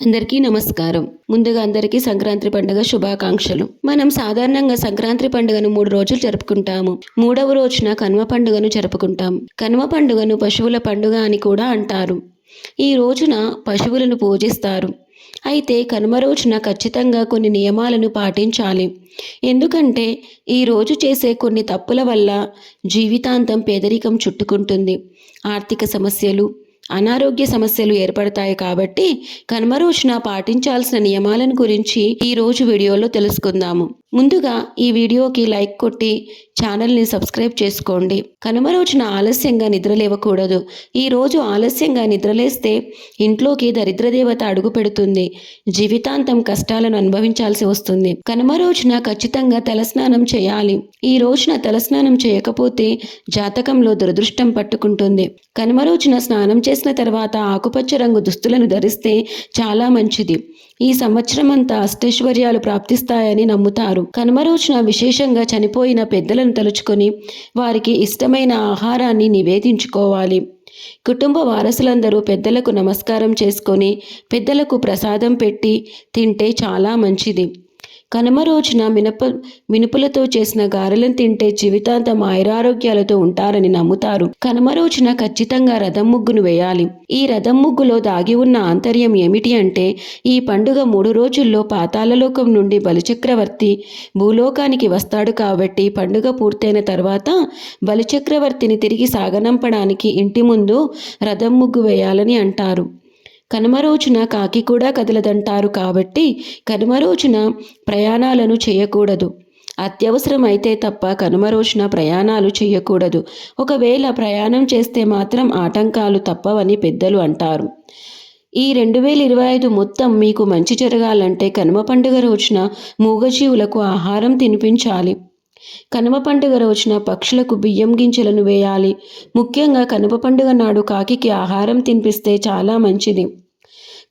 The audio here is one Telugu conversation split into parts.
అందరికీ నమస్కారం. ముందుగా అందరికీ సంక్రాంతి పండుగ శుభాకాంక్షలు. మనం సాధారణంగా సంక్రాంతి పండుగను 3 రోజులు జరుపుకుంటాము. 3వ రోజున కనుమ పండుగను జరుపుకుంటాం. కనుమ పండుగను పశువుల పండుగ అని కూడా అంటారు. ఈ రోజున పశువులను పూజిస్తారు. అయితే కనుమ రోజున ఖచ్చితంగా కొన్ని నియమాలను పాటించాలి. ఎందుకంటే ఈ రోజు చేసే కొన్ని తప్పుల వల్ల జీవితాంతం పేదరికం చుట్టుకుంటుంది. ఆర్థిక సమస్యలు, అనారోగ్య సమస్యలు ఏర్పడతాయి. కాబట్టి కనుమ రోజున పాటించాల్సిన నియమాలను గురించి ఈరోజు వీడియోలో తెలుసుకుందాము. ముందుగా ఈ వీడియోకి లైక్ కొట్టి ఛానల్ని సబ్స్క్రైబ్ చేసుకోండి. కనుమ రోజున ఆలస్యంగా నిద్రలేవకూడదు. ఈరోజు ఆలస్యంగా నిద్రలేస్తే ఇంట్లోకి దరిద్రదేవత అడుగు పెడుతుంది. జీవితాంతం కష్టాలను అనుభవించాల్సి వస్తుంది. కనుమ రోజున ఖచ్చితంగా తలస్నానం చేయాలి. ఈ రోజున తలస్నానం చేయకపోతే జాతకంలో దురదృష్టం పట్టుకుంటుంది. కనుమ రోజున స్నానం చేసిన తర్వాత ఆకుపచ్చ రంగు దుస్తులను ధరిస్తే చాలా మంచిది. ఈ సంవత్సరం అంతా అష్టైశ్వర్యాలు ప్రాప్తిస్తాయని నమ్ముతారు. కనుమ రోజున విశేషంగా చనిపోయిన పెద్దలను తలుచుకొని వారికి ఇష్టమైన ఆహారాన్ని నివేదించుకోవాలి. కుటుంబ వారసులందరూ పెద్దలకు నమస్కారం చేసుకొని పెద్దలకు ప్రసాదం పెట్టి తింటే చాలా మంచిది. కనుమ రోజున మినుపులతో చేసిన గారెలను తింటే జీవితాంతం ఆయురారోగ్యాలతో ఉంటారని నమ్ముతారు. కనుమ రోజున ఖచ్చితంగా రథం ముగ్గును వేయాలి. ఈ రథం ముగ్గులో దాగి ఉన్న ఆంతర్యం ఏమిటి అంటే, ఈ పండుగ 3 రోజుల్లో పాతాళలోకం నుండి బలిచక్రవర్తి భూలోకానికి వస్తాడు. కాబట్టి పండుగ పూర్తయిన తర్వాత బలిచక్రవర్తిని తిరిగి సాగనంపడానికి ఇంటి ముందు రథం ముగ్గు వేయాలని అంటారు. కనుమ రోజున కాకి కూడా కదలదంటారు. కాబట్టి కనుమ రోజున ప్రయాణాలను చేయకూడదు. అత్యవసరం అయితే తప్ప కనుమ రోజున ప్రయాణాలు చేయకూడదు. ఒకవేళ ప్రయాణం చేస్తే మాత్రం ఆటంకాలు తప్పవని పెద్దలు అంటారు. ఈ 2025 మొత్తం మీకు మంచి జరగాలంటే కనుమ పండుగ రోజున మూగజీవులకు ఆహారం తినిపించాలి. కనుమ పండుగ రోజున పక్షులకు బియ్యం గింజలను వేయాలి. ముఖ్యంగా కనుమ పండుగ నాడు కాకికి ఆహారం తినిపిస్తే చాలా మంచిది.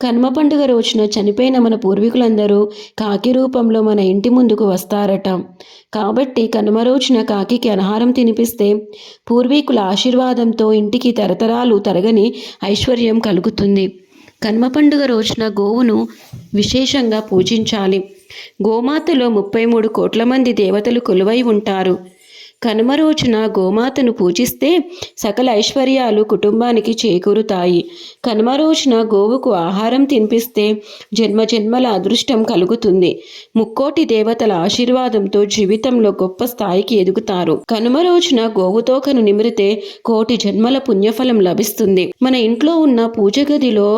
కనుమ పండుగ రోజున చనిపోయిన మన పూర్వీకులందరూ కాకి రూపంలో మన ఇంటి ముందుకు వస్తారట. కాబట్టి కనుమ రోజున కాకికి ఆహారం తినిపిస్తే పూర్వీకుల ఆశీర్వాదంతో ఇంటికి తరతరాలు తరగని ఐశ్వర్యం కలుగుతుంది. కనుమ పండుగ రోజున గోవును విశేషంగా పూజించాలి. గోమాతలో 33 కోట్ల మంది దేవతలు కొలువై ఉంటారు. కనుమ రోజున గోమాతను పూజిస్తే సకల ఐశ్వర్యాలు కుటుంబానికి చేకూరుతాయి. కనుమ రోజున గోవుకు ఆహారం తినిపిస్తే జన్మజన్మల అదృష్టం కలుగుతుంది. 3 దేవతల ఆశీర్వాదంతో జీవితంలో గొప్ప స్థాయికి ఎదుగుతారు. కనుమ రోజున గోవు తోకను నిమిరితే 1,000 జన్మల పుణ్యఫలం లభిస్తుంది. మన ఇంట్లో ఉన్న పూజ గదిలో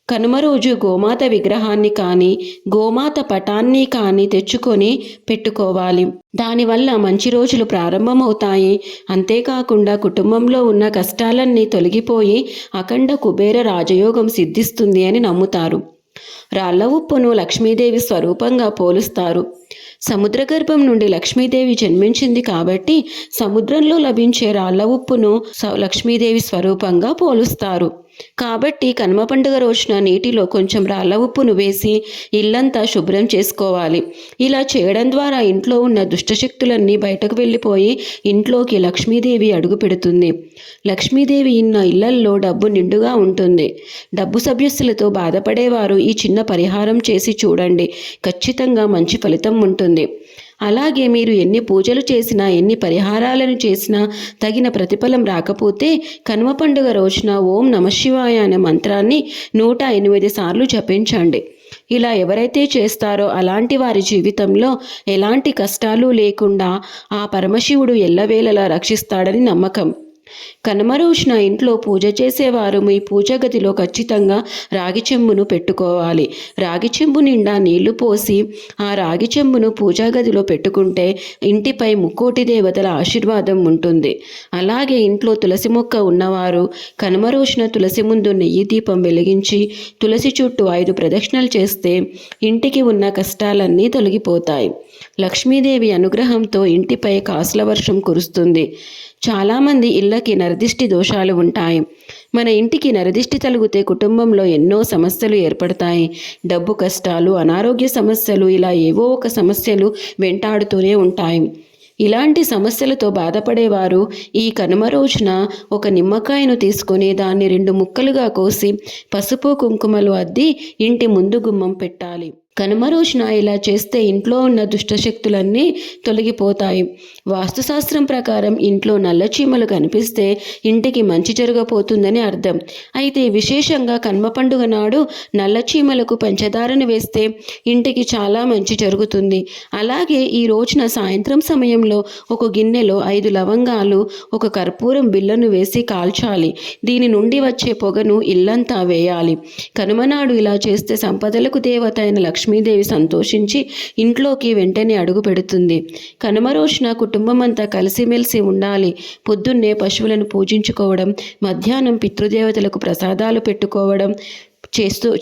కనుమ రోజు గోమాత విగ్రహాన్ని కానీ గోమాత పటాన్ని కానీ తెచ్చుకొని పెట్టుకోవాలి. దానివల్ల మంచి రోజులు ప్రారంభమవుతాయి. అంతేకాకుండా కుటుంబంలో ఉన్న కష్టాలన్నీ తొలగిపోయి అఖండ కుబేర రాజయోగం సిద్ధిస్తుంది అని నమ్ముతారు. రాళ్ల ఉప్పును లక్ష్మీదేవి స్వరూపంగా పోలుస్తారు. సముద్ర గర్భం నుండి లక్ష్మీదేవి జన్మించింది. కాబట్టి సముద్రంలో లభించే రాళ్ల ఉప్పును లక్ష్మీదేవి స్వరూపంగా పోలుస్తారు. కాబట్టి కనుమ పండుగ రోజున నీటిలో కొంచెం రాళ్ల ఉప్పును వేసి ఇల్లంతా శుభ్రం చేసుకోవాలి. ఇలా చేయడం ద్వారా ఇంట్లో ఉన్న దుష్టశక్తులన్నీ బయటకు వెళ్ళిపోయి ఇంట్లోకి లక్ష్మీదేవి అడుగు పెడుతుంది. లక్ష్మీదేవి ఉన్న ఇళ్లల్లో డబ్బు నిండుగా ఉంటుంది. డబ్బు సమస్యలతో బాధపడేవారు ఈ చిన్న పరిహారం చేసి చూడండి. ఖచ్చితంగా మంచి ఫలితం ఉంటుంది. అలాగే మీరు ఎన్ని పూజలు చేసినా ఎన్ని పరిహారాలను చేసినా తగిన ప్రతిఫలం రాకపోతే కనుమ పండుగ రోజున ఓం నమఃశివాయ అనే మంత్రాన్ని 108 సార్లు జపించండి. ఇలా ఎవరైతే చేస్తారో అలాంటి వారి జీవితంలో ఎలాంటి కష్టాలు లేకుండా ఆ పరమశివుడు ఎల్లవేళలా రక్షిస్తాడని నమ్మకం. కనుమ రోజున ఇంట్లో పూజ చేసేవారు మీ పూజ గదిలో ఖచ్చితంగా రాగి చెంబును పెట్టుకోవాలి. రాగి చెంబు నిండా నీళ్లు పోసి ఆ రాగి చెంబును పూజా గదిలో పెట్టుకుంటే ఇంటిపై 3 దేవతల ఆశీర్వాదం ఉంటుంది. అలాగే ఇంట్లో తులసి మొక్క ఉన్నవారు కనుమ రోజున తులసి ముందు నెయ్యి దీపం వెలిగించి తులసి చుట్టూ 5 ప్రదక్షిణలు చేస్తే ఇంటికి ఉన్న కష్టాలన్నీ తొలగిపోతాయి. లక్ష్మీదేవి అనుగ్రహంతో ఇంటిపై కాసుల వర్షం కురుస్తుంది. చాలామంది ఇళ్ళకి నరదిష్టి దోషాలు ఉంటాయి. మన ఇంటికి నరదిష్టి తగిలితే కుటుంబంలో ఎన్నో సమస్యలు ఏర్పడతాయి. డబ్బు కష్టాలు, అనారోగ్య సమస్యలు, ఇలా ఏవో ఒక సమస్యలు వెంటాడుతూనే ఉంటాయి. ఇలాంటి సమస్యలతో బాధపడేవారు ఈ కనుమ రోజున ఒక నిమ్మకాయను తీసుకొని దాన్ని 2 ముక్కలుగా కోసి పసుపు కుంకుమలు అద్ది ఇంటి ముందు గుమ్మం పెట్టాలి. కనుమ రోజున ఇలా చేస్తే ఇంట్లో ఉన్న దుష్టశక్తులన్నీ తొలగిపోతాయి. వాస్తుశాస్త్రం ప్రకారం ఇంట్లో నల్ల చీమలు కనిపిస్తే ఇంటికి మంచి జరగబోతుందని అర్థం. అయితే విశేషంగా కనుమ పండుగ నాడు నల్ల చీమలకు పంచదారను వేస్తే ఇంటికి చాలా మంచి జరుగుతుంది. అలాగే ఈ రోజున సాయంత్రం సమయంలో ఒక గిన్నెలో 5 లవంగాలు, ఒక కర్పూరం బిళ్ళను వేసి కాల్చాలి. దీని నుండి వచ్చే పొగను ఇల్లంతా వేయాలి. కనుమ నాడు ఇలా చేస్తే సంపదలకు దేవత అయిన లక్ష్మీదేవి సంతోషించి ఇంట్లోకి వెంటనే అడుగు పెడుతుంది. కనుమ రోజున కుటుంబం అంతా కలిసిమెలిసి ఉండాలి. పొద్దున్నే పశువులను పూజించుకోవడం, మధ్యాహ్నం పితృదేవతలకు ప్రసాదాలు పెట్టుకోవడం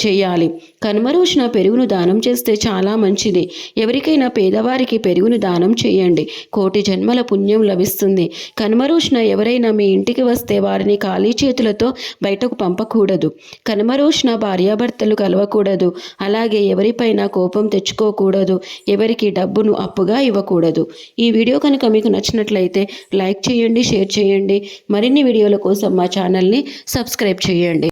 చేయాలి. కనుమ రోజున పెరుగును దానం చేస్తే చాలా మంచిది. ఎవరికైనా పేదవారికి పెరుగును దానం చేయండి. 1,000,000 జన్మల పుణ్యం లభిస్తుంది. కనుమ రోజున ఎవరైనా మీ ఇంటికి వస్తే వారిని ఖాళీ చేతులతో బయటకు పంపకూడదు. కనుమ రోజున భార్యాభర్తలు కలవకూడదు. అలాగే ఎవరిపైనా కోపం తెచ్చుకోకూడదు. ఎవరికి డబ్బును అప్పుగా ఇవ్వకూడదు. ఈ వీడియో కనుక మీకు నచ్చినట్లయితే లైక్ చేయండి, షేర్ చేయండి. మరిన్ని వీడియోల కోసం మా ఛానల్ని సబ్స్క్రైబ్ చేయండి.